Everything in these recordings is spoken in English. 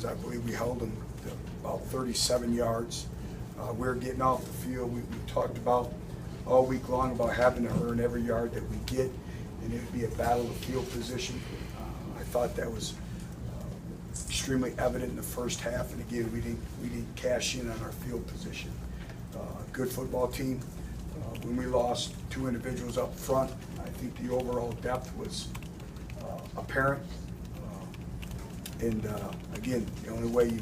I believe we held them to about 37 yards. We're getting off the field. We talked about all week long about having to earn every yard that we get, and it would be a battle of field position. I thought that was extremely evident in the first half, and again, we didn't cash in on our field position. Good football team. When we lost two individuals up front, I think the overall depth was apparent. Again, the only way you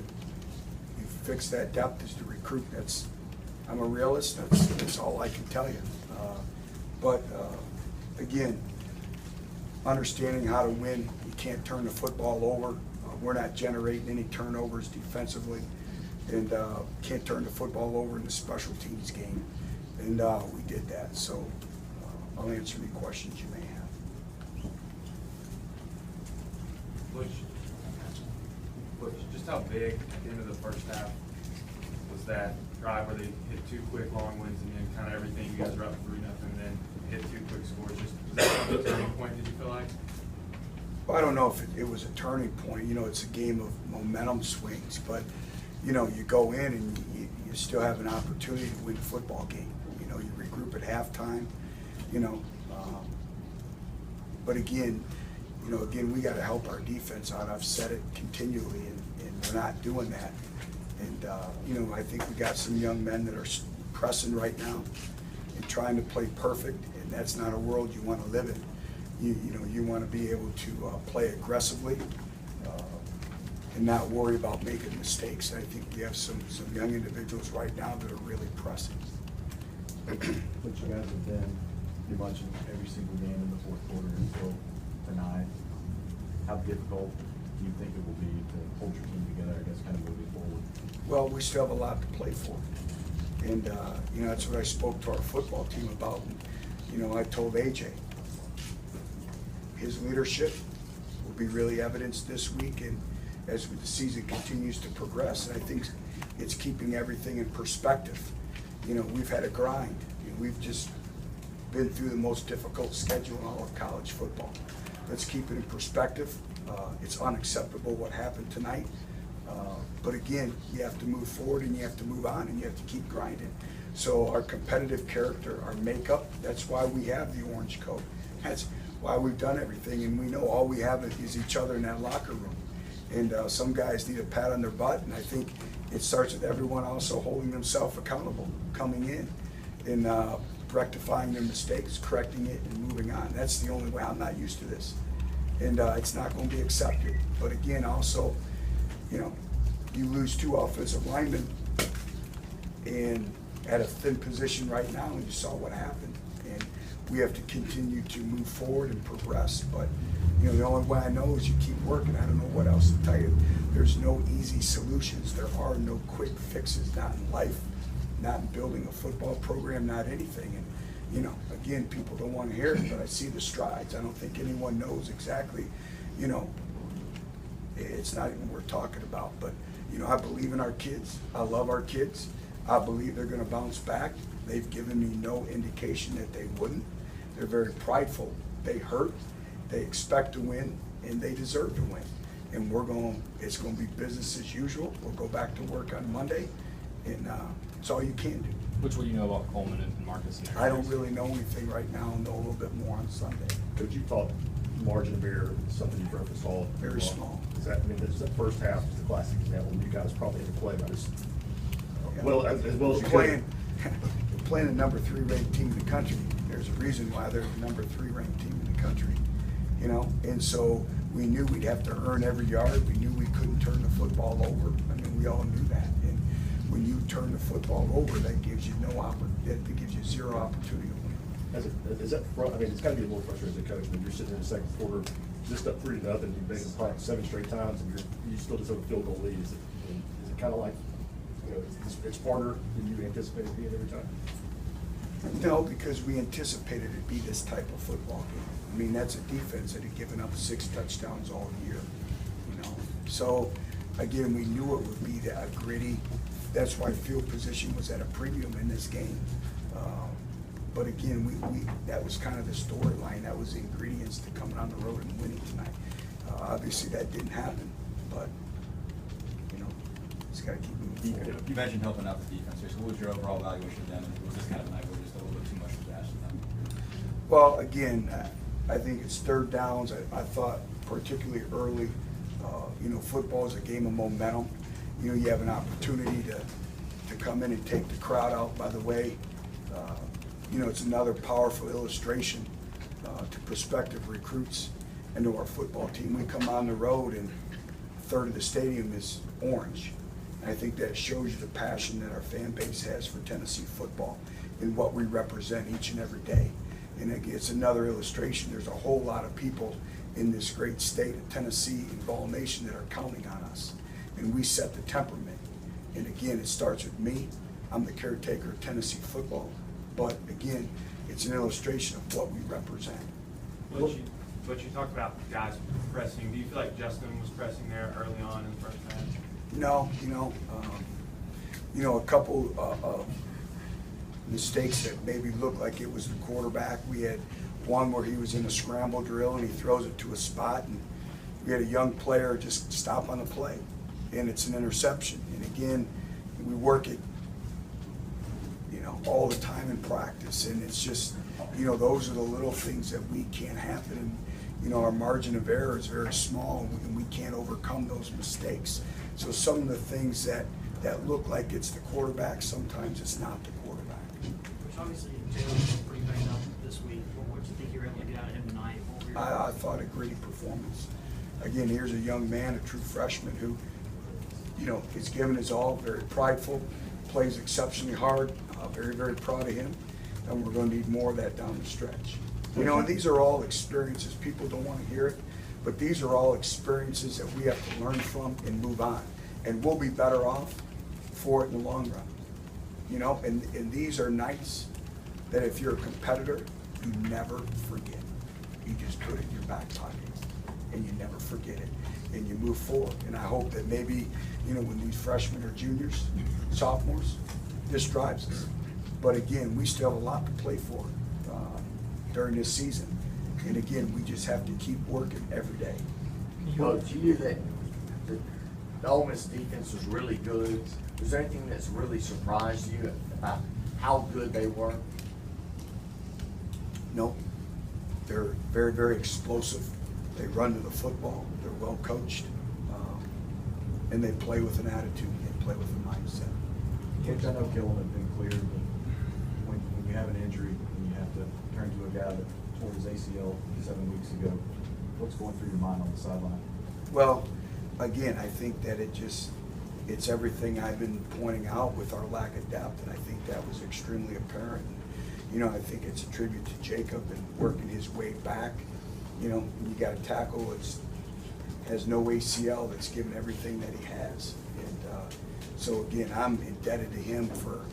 fix that depth is to recruit. I'm a realist. That's all I can tell you. Again, understanding how to win. You can't turn the football over. We're not generating any turnovers defensively, and can't turn the football over in the special teams game. And we did that. So I'll answer any questions you may have. Butch, just how big at the end of the first half was that drive where they hit two quick long ones and then kind of everything, you guys were up 3-0 and then hit two quick scores? Just was that a turning point, did you feel like? Well, I don't know if it was a turning point. You know, it's a game of momentum swings, but you know, you go in and you still have an opportunity to win a football game. You know, you regroup at halftime, you know, but again, we got to help our defense out. I've said it continually, and we're not doing that. And I think we got some young men that are pressing right now and trying to play perfect, and that's not a world you want to live in. You want to be able to play aggressively and not worry about making mistakes. And I think we have some young individuals right now that are really pressing. But you guys have been pretty much in every single game in the fourth quarter until tonight. How difficult do you think it will be to hold your team together, I guess, kind of moving forward? Well, we still have a lot to play for. And, that's what I spoke to our football team about. And, I told AJ, his leadership will be really evidenced this week and as the season continues to progress. And I think it's keeping everything in perspective. We've had a grind. We've just been through the most difficult schedule in all of college football. Let's keep it in perspective. It's unacceptable what happened tonight. But again, you have to move forward and you have to move on and you have to keep grinding. So our competitive character, our makeup, that's why we have the orange coat. That's why we've done everything, and we know all we have is each other in that locker room. And some guys need a pat on their butt, and I think it starts with everyone also holding themselves accountable, coming in and rectifying their mistakes, correcting it, and moving on. That's the only way. I'm not used to this, and it's not going to be accepted. But again, also, you lose two offensive linemen and at a thin position right now, and you saw what happened. And we have to continue to move forward and progress. But the only way I know is you keep working. I don't know what else to tell you. There's no easy solutions. There are no quick fixes, not in life, not in building a football program, not anything. And again, people don't want to hear it, but I see the strides. I don't think anyone knows exactly, it's not even worth talking about. But I believe in our kids. I love our kids. I believe they're going to bounce back. They've given me no indication that they wouldn't. They're very prideful. They hurt. They expect to win, and they deserve to win. And it's going to be business as usual. We'll go back to work on Monday, and it's all you can do. What do you know about Coleman and Marcus? And I don't really know anything right now. I'll know a little bit more on Sunday. Coach, you thought margin of error is something you referenced all. Very small. This is the first half is the classic example. You guys probably had to play about as Yeah. well as you We're could. playing the number 3 ranked team in the country. There's a reason why they're the number 3 ranked team in the country. And so we knew we'd have to earn every yard. We knew we couldn't turn the football over. I mean, we all knew that. And when you turn the football over, that gives you that gives you zero opportunity to win. Is that I mean, it's got to be a little frustrating as a coach when you're sitting in the second quarter, just up 3-0, and you make a play 7 straight times, and you still just have a field goal lead. Is it kind of like, it's harder than you anticipated being every time? No, because we anticipated it'd be this type of football game. I mean, that's a defense that had given up 6 touchdowns all year, So, again, we knew it would be a gritty. That's why field position was at a premium in this game. But again, that was kind of the storyline. That was the ingredients to coming on the road and winning tonight. Obviously, that didn't happen, but gotta keep moving forward. You mentioned helping out the defense. So what was your overall evaluation of them? And was this kind of a night where just a little bit too much was asked of them? Well, again, I think it's third downs. I thought particularly early, football is a game of momentum. You have an opportunity to come in and take the crowd out. By the way, it's another powerful illustration to prospective recruits and to our football team. We come on the road and a third of the stadium is orange. And I think that shows you the passion that our fan base has for Tennessee football and what we represent each and every day. And again, it's another illustration. There's a whole lot of people in this great state of Tennessee and Ball Nation that are counting on us. And we set the temperament. And again, it starts with me. I'm the caretaker of Tennessee football. But again, it's an illustration of what we represent. But you talked about guys pressing. Do you feel like Justin was pressing there early on in the first match? No, a couple of mistakes that maybe looked like it was the quarterback. We had one where he was in a scramble drill and he throws it to a spot, and we had a young player just stop on the play, and it's an interception. And again, we work it, all the time in practice, and it's just, those are the little things that we can't happen. And, our margin of error is very small, and we can't overcome those mistakes. So some of the things that look like it's the quarterback, sometimes it's not the quarterback. Which obviously Jalen was pretty banged up this week. What do you think you were able to get out of him tonight? I thought a gritty performance. Again, here's a young man, a true freshman who, is giving his all, very prideful, plays exceptionally hard, very, very proud of him, and we're going to need more of that down the stretch. And these are all experiences. People don't want to hear it, but these are all experiences that we have to learn from and move on. And we'll be better off for it in the long run. And these are nights that if you're a competitor, you never forget. You just put it in your back pocket and you never forget it and you move forward. And I hope that maybe, when these freshmen are juniors, sophomores, this drives us. But again, we still have a lot to play for during this season. And again, we just have to keep working every day. Well, you knew that the Ole Miss defense was really good. Was there anything that's really surprised you about how good they were? No, they're very, very explosive. They run to the football. They're well coached, and they play with an attitude. They play with a mindset. Coach, I know Gillen had been clear, but when you have an injury and you have to turn to a guy that tore his ACL 7 weeks ago, what's going through your mind on the sideline? Well, again, I think that it's everything I've been pointing out with our lack of depth, and I think that was extremely apparent. I think it's a tribute to Jacob and working his way back. When you got a tackle that's has no ACL, that's given everything that he has. And so again, I'm indebted to him for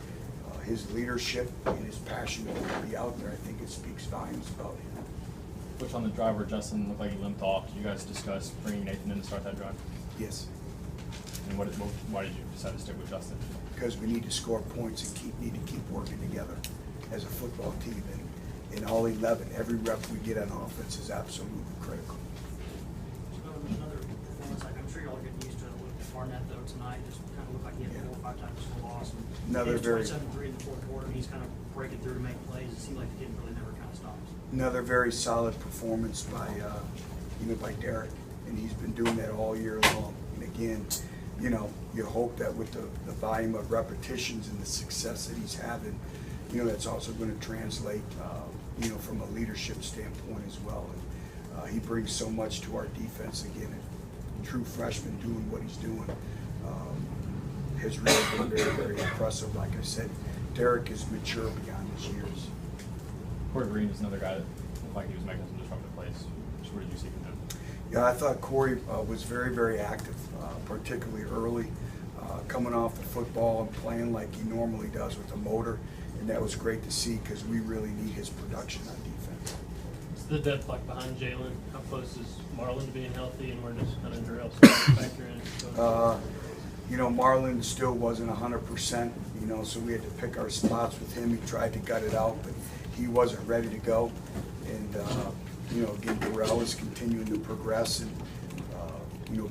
his leadership and his passion to be out there. I think it speaks volumes about him. Which on the drive where Justin looked like he limped off, did you guys discuss bringing Nathan in to start that drive? Yes. And why did you decide to stick with Justin? Because we need to score points and need to keep working together as a football team. And in all 11, every rep we get on offense is absolutely critical. Another performance, I'm sure y'all are getting used to it with Barnett though tonight. Just kind of looked like he had 4 or 5 times for loss. Another very 27-3 in the fourth quarter, and he's kind of breaking through to make plays. It seemed like the kid really never kind of stops. Another very solid performance by by Derek, and he's been doing that all year long. And again, you hope that with the volume of repetitions and the success that he's having, that's also going to translate, from a leadership standpoint as well. And he brings so much to our defense. Again, a true freshman doing what he's doing has really been very, very impressive. Like I said, Derek is mature beyond his years. Corey Green is another guy that looked like he was making some disruptive plays. What did you see from him? Yeah, I thought Corey was very, very active, particularly early, coming off the football and playing like he normally does with a motor, and that was great to see because we really need his production on defense. It's the depth like behind Jalen. How close is Marlon to being healthy, and where does Hunter else factor in? Marlon still wasn't 100%, so we had to pick our spots with him. He tried to gut it out, but he wasn't ready to go. And, again, Burrell is continuing to progress, and,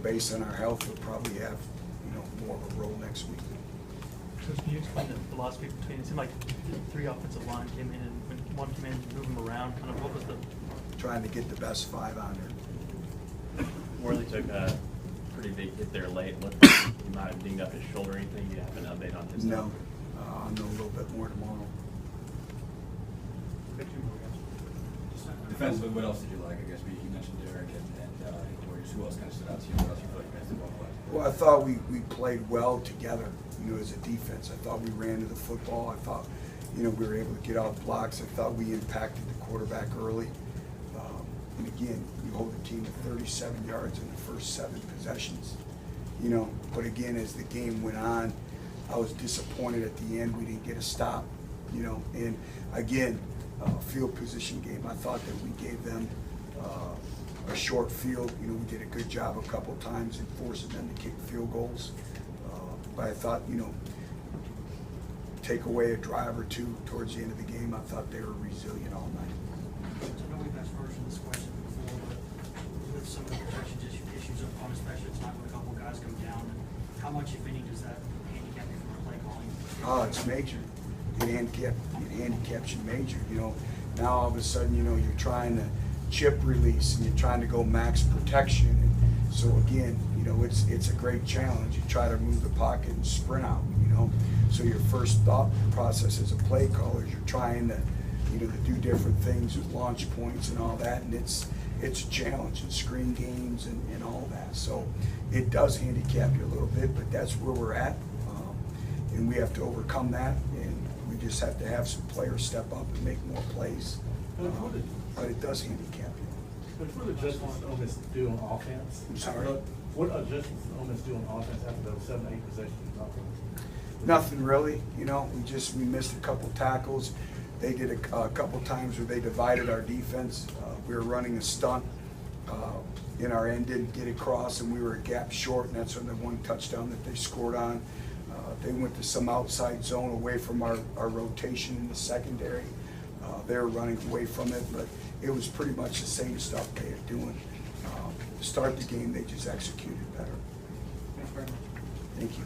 based on our health, we'll probably have, more of a role next week. Coach, can you explain the philosophy between, it seemed like the three offensive line came in, and when one came in, move them around, kind of what was the, Trying to get the best 5 on there. Worley took a pretty big hit there late. Looked like he might have dinged up his shoulder or anything. Do you have an update on his? No, I'll know a little bit more tomorrow. Defensively, what else did you like? I guess you mentioned Derek and Warriors. Who else kind of stood out to you? What else you feel like you guys did well play? Well, I thought we played well together, as a defense. I thought we ran to the football. I thought, we were able to get off blocks. I thought we impacted the quarterback early. And again, you hold the team to 37 yards in the first 7 possessions. But again, as the game went on, I was disappointed at the end we didn't get a stop. And again, field position game. I thought that we gave them a short field. We did a good job a couple times in forcing them to kick field goals. But I thought, take away a drive or two towards the end of the game, I thought they were resilient all night. I know we've asked version this question before, but with some of the protection issues up front, especially tonight when a couple guys come down, how much, if any, does that handicap you from a play calling? Oh, it's major. It handicaps you major. Now all of a sudden, you're trying to chip release and you're trying to go max protection. And so again, it's a great challenge. You try to move the pocket and sprint out. So your first thought process as a play caller is you're trying to, to do different things with launch points and all that, and it's a challenge and screen games and all that. So it does handicap you a little bit, but that's where we're at, and we have to overcome that, and we just have to have some players step up and make more plays. But it does handicap you. But what adjustments did Ole Miss do on offense? I'm sorry? What adjustments did Ole Miss do on offense after those 7, 8 possessions? Nothing really, we missed a couple tackles. They did a couple times where they divided our defense. We were running a stunt in our end, didn't get across, and we were a gap short, and that's when the one touchdown that they scored on. They went to some outside zone away from our rotation in the secondary. They were running away from it, but it was pretty much the same stuff they were doing. To start the game, they just executed better. Thanks very much. Thank you.